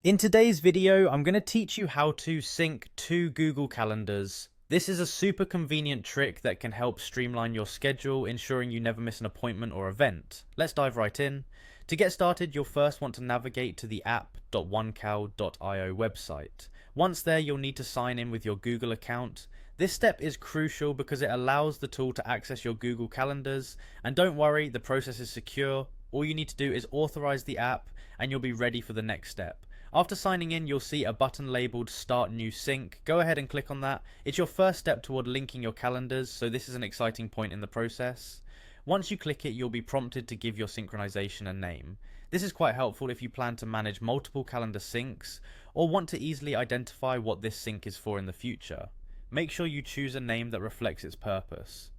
In today's video, I'm going to teach you how to sync two Google Calendars. This is a super convenient trick that can help streamline your schedule, ensuring you never miss an appointment or event. Let's dive right in. To get started, you'll first want to navigate to the app.onecal.io website. Once there, you'll need to sign in with your Google account. This step is crucial because it allows the tool to access your Google Calendars, and don't worry, the process is secure. All you need to do is authorize the app and you'll be ready for the next step. After signing in, you'll see a button labeled Start New Sync. Go ahead and click on that. It's your first step toward linking your calendars, so this is an exciting point in the process. Once you click it, you'll be prompted to give your synchronization a name. This is quite helpful if you plan to manage multiple calendar syncs or want to easily identify what this sync is for in the future. Make sure you choose a name that reflects its purpose.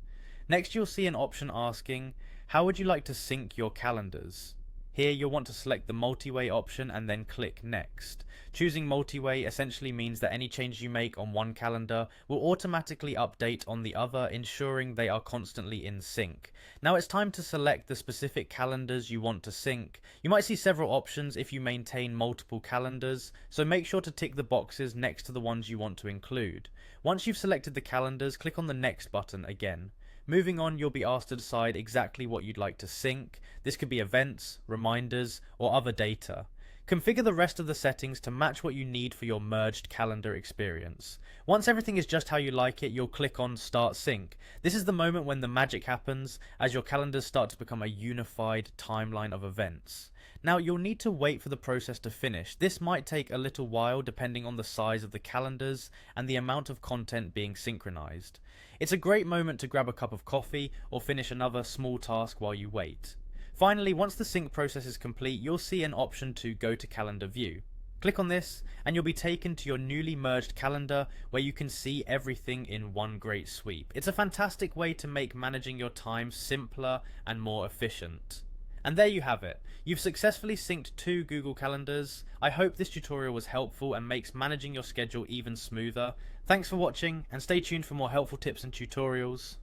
Next, you'll see an option asking, how would you like to sync your calendars? Here you'll want to select the multi-way option and then click next. Choosing multi-way essentially means that any change you make on one calendar will automatically update on the other, ensuring they are constantly in sync. Now it's time to select the specific calendars you want to sync. You might see several options if you maintain multiple calendars, so make sure to tick the boxes next to the ones you want to include. Once you've selected the calendars, click on the next button again. Moving on, you'll be asked to decide exactly what you'd like to sync. This could be events, reminders, or other data. Configure the rest of the settings to match what you need for your merged calendar experience. Once everything is just how you like it, you'll click on Start Sync. This is the moment when the magic happens, as your calendars start to become a unified timeline of events. Now, you'll need to wait for the process to finish. This might take a little while depending on the size of the calendars and the amount of content being synchronized. It's a great moment to grab a cup of coffee or finish another small task while you wait. Finally, once the sync process is complete, you'll see an option to go to calendar view. Click on this and you'll be taken to your newly merged calendar where you can see everything in one great sweep. It's a fantastic way to make managing your time simpler and more efficient. And there you have it. You've successfully synced two Google Calendars. I hope this tutorial was helpful and makes managing your schedule even smoother. Thanks for watching and stay tuned for more helpful tips and tutorials.